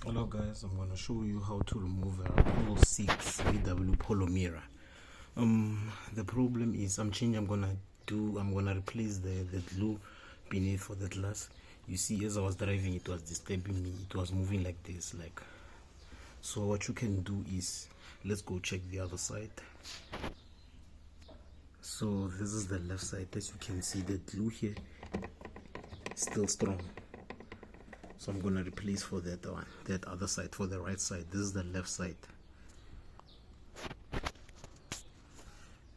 Hello guys, I'm going to show you how to remove a Polo 6 VW Polo mirror. The problem is I'm gonna replace the glue beneath for the glass. You see, as I was driving, it was disturbing me. It was moving like this, so what you can do is, let's go check the other side. So this is the left side. As you can see, the glue here is still strong. So I'm gonna replace for that other side, for the right side. This is the left side.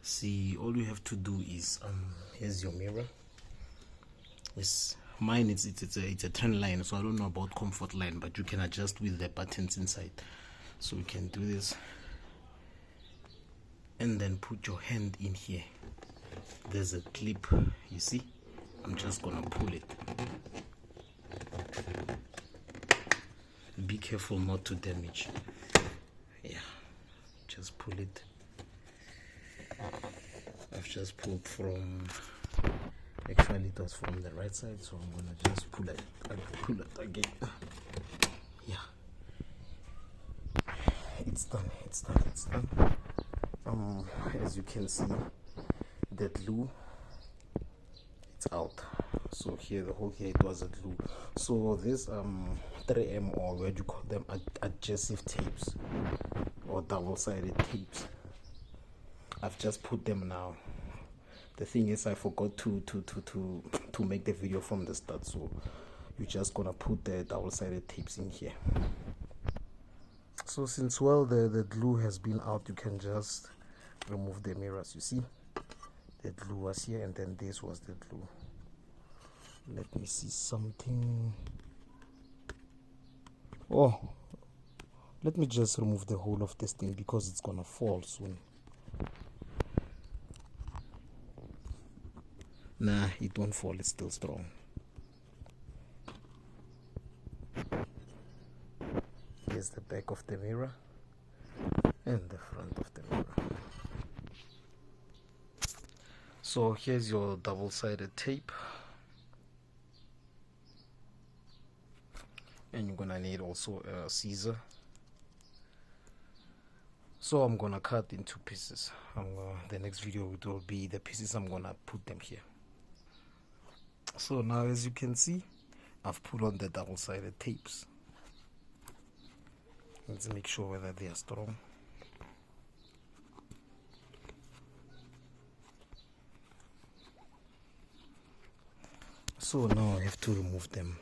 See, all you have to do is here's your mirror. Yes, mine it's a trend line, so I don't know about comfort line, but you can adjust with the buttons inside. So you can do this and then put your hand in here. There's a clip, you see. I'm just gonna pull it. Be careful not to damage. Yeah, just pull it. I've just pulled from, actually it was from the right side, so I'm gonna just pull it again. Yeah, it's done. As you can see, the glue, it's out. So here, the whole here, it was a glue. So this 3M, or what do you call them, adhesive tapes or double-sided tapes, I've just put them now. The thing is, I forgot to make the video from the start, so you're just gonna put the double-sided tapes in here. So since the glue has been out, you can just remove the mirrors. You see, the glue was here, and then this was the glue. Let me see something. Oh, let me just remove the whole of this thing because it's gonna fall soon. Nah, it won't fall, it's still strong. Here's the back of the mirror and the front of the mirror. So here's your double-sided tape, and you're gonna need also a scissor. So I'm gonna cut into pieces. The next video it will be the pieces. I'm gonna put them here. So now, as you can see, I've put on the double-sided tapes. Let's make sure whether they are strong. So now I have to remove them.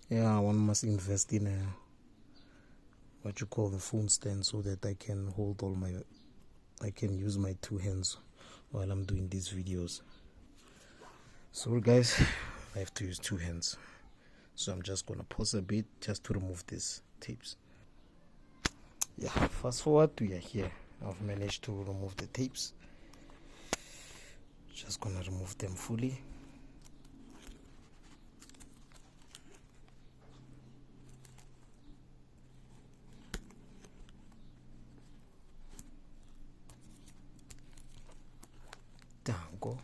Yeah, one must invest in a what you call the phone stand, so that I can hold I can use my two hands while I'm doing these videos. Sorry guys, I have to use two hands. So I'm just gonna pause a bit just to remove these tapes. Yeah, fast forward, we are here. I've managed to remove the tapes. Just gonna remove them fully. Go.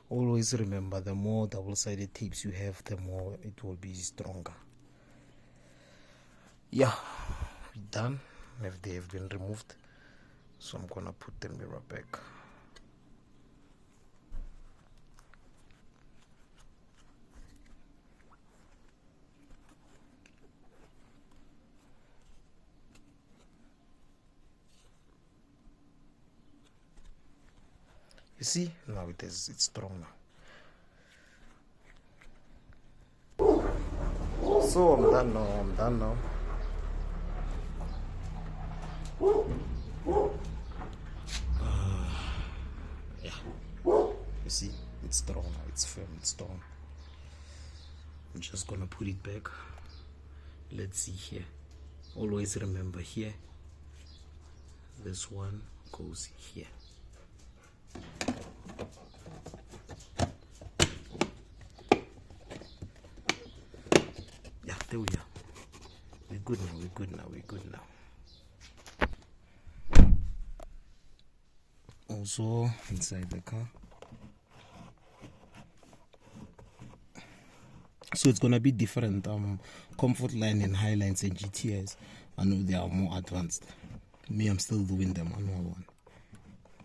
Always remember, the more double-sided tapes you have, the more it will be stronger. Yeah, done. If they have been removed, so I'm gonna put the mirror back. You see, now it's strong now. So I'm done now. Yeah, you see, it's strong now, it's firm, it's strong. I'm just gonna put it back. Let's see here. Always remember, here, this one goes here. Yeah, there we are. We're good now. also inside the car. So it's gonna be different. Comfort line and Highlines and GTS, I know they are more advanced. Me, I'm still doing the manual one,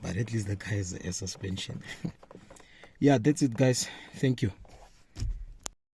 but at least the car has a suspension. Yeah, that's it guys, thank you.